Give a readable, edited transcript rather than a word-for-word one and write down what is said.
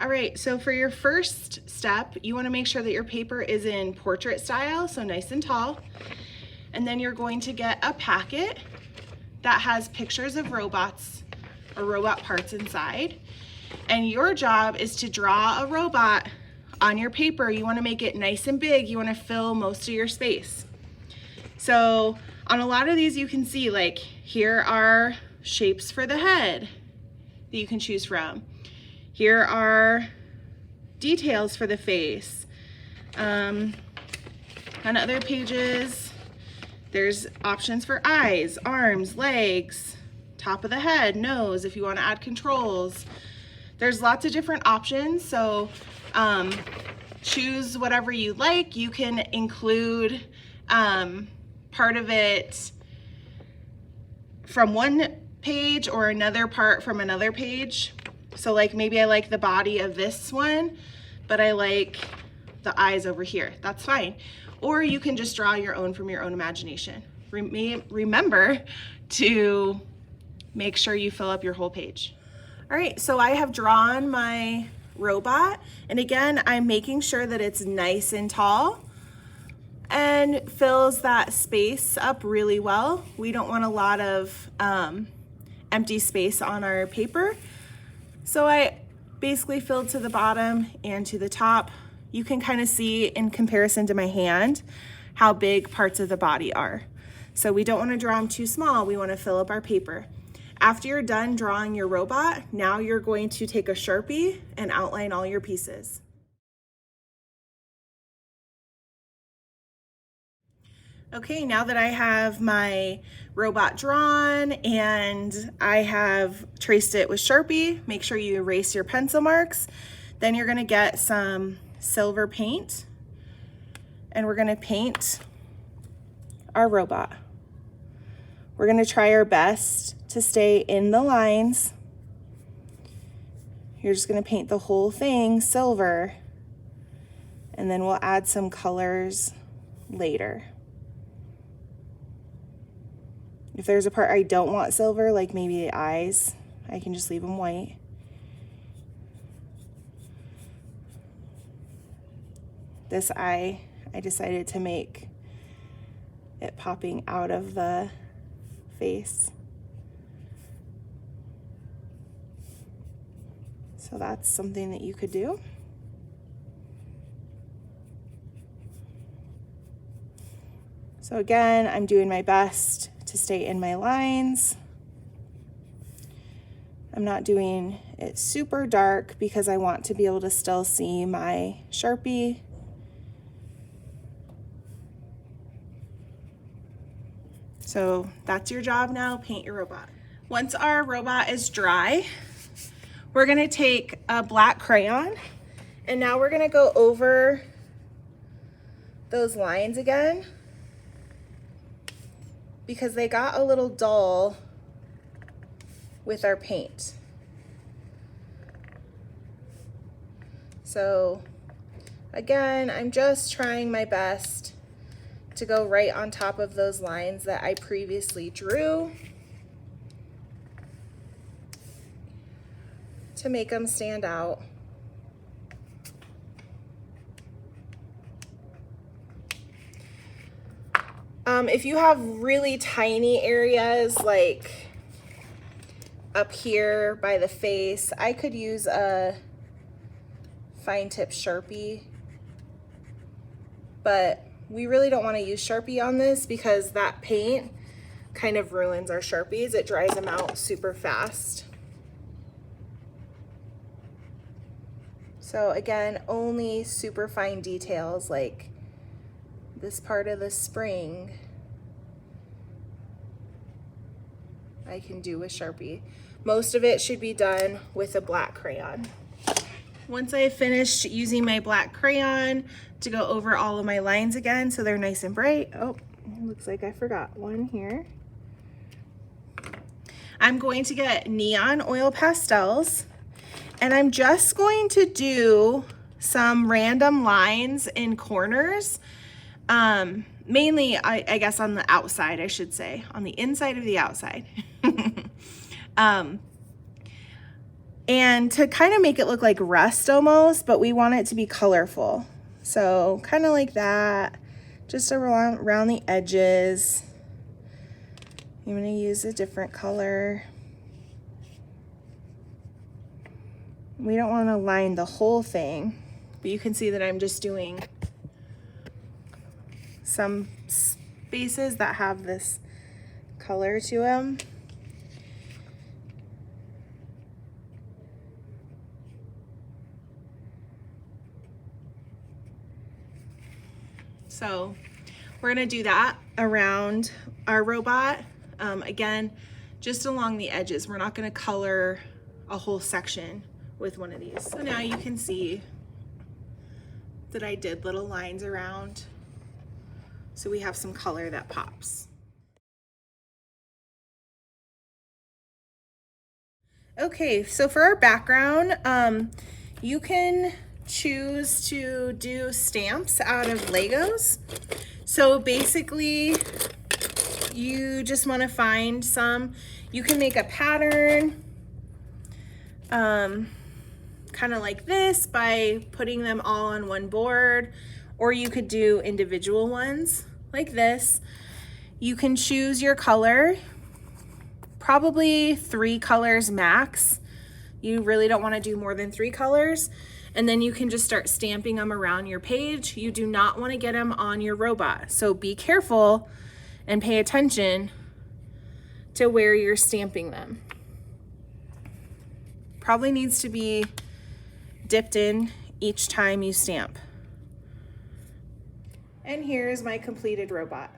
All right, so for your first step, you want to make sure that your paper is in portrait style, so nice and tall. And then you're going to get a packet that has pictures of robots or robot parts inside. And your job is to draw a robot on your paper. You want to make it nice and big. You want to fill most of your space. So on a lot of these you can see, like, here are shapes for the head that you can choose from. Here are details for the face. On other pages, there's options for eyes, arms, legs, top of the head, nose, if you want to add controls. There's lots of different options, so choose whatever you like. You can include part of it from one page or another part from another page. So like maybe I like the body of this one, but I like the eyes over here. That's fine. Or you can just draw your own from your own imagination. Remember to make sure you fill up your whole page. All right, so I have drawn my robot, and again, I'm making sure that it's nice and tall and fills that space up really well. We don't want a lot of empty space on our paper. So I basically filled to the bottom and to the top. You can kind of see in comparison to my hand how big parts of the body are. So we don't want to draw them too small. We want to fill up our paper. After you're done drawing your robot, now you're going to take a Sharpie and outline all your pieces. Okay, now that I have my robot drawn and I have traced it with Sharpie, make sure you erase your pencil marks. Then you're gonna get some silver paint and we're gonna paint our robot. We're gonna try our best to stay in the lines. You're just gonna paint the whole thing silver, and then we'll add some colors later. If there's a part I don't want silver, like maybe the eyes, I can just leave them white. This eye, I decided to make it popping out of the face. So that's something that you could do. So again, I'm doing my best to stay in my lines. I'm not doing it super dark because I want to be able to still see my Sharpie. So that's your job now, paint your robot. Once our robot is dry, we're gonna take a black crayon and now we're gonna go over those lines again because they got a little dull with our paint. So again, I'm just trying my best to go right on top of those lines that I previously drew to make them stand out. If you have really tiny areas like up here by the face, I could use a fine tip Sharpie, but we really don't want to use Sharpie on this because that paint kind of ruins our Sharpies. It dries them out super fast. So again, only super fine details like this part of the spring I can do with Sharpie. Most of it should be done with a black crayon. Once I finished using my black crayon to go over all of my lines again so they're nice and bright. Oh, looks like I forgot one here. I'm going to get neon oil pastels and I'm just going to do some random lines in corners. Mainly, I guess on the outside, I should say, on the inside of the outside. And to kind of make it look like rust almost, but we want it to be colorful. So kind of like that, just around the edges. I'm gonna use a different color. We don't want to line the whole thing, but you can see that I'm just doing some spaces that have this color to them. So we're gonna do that around our robot. Again, just along the edges. We're not gonna color a whole section with one of these. So now you can see that I did little lines around, so we have some color that pops. Okay, so for our background, you can choose to do stamps out of Legos. So basically, you just want to find some. You can make a pattern kind of like this by putting them all on one board, or you could do individual ones like this. You can choose your color, probably 3 colors max. You really don't want to do more than 3 colors. And then you can just start stamping them around your page. You do not want to get them on your robot. So be careful and pay attention to where you're stamping them. Probably needs to be dipped in each time you stamp. And here's my completed robot.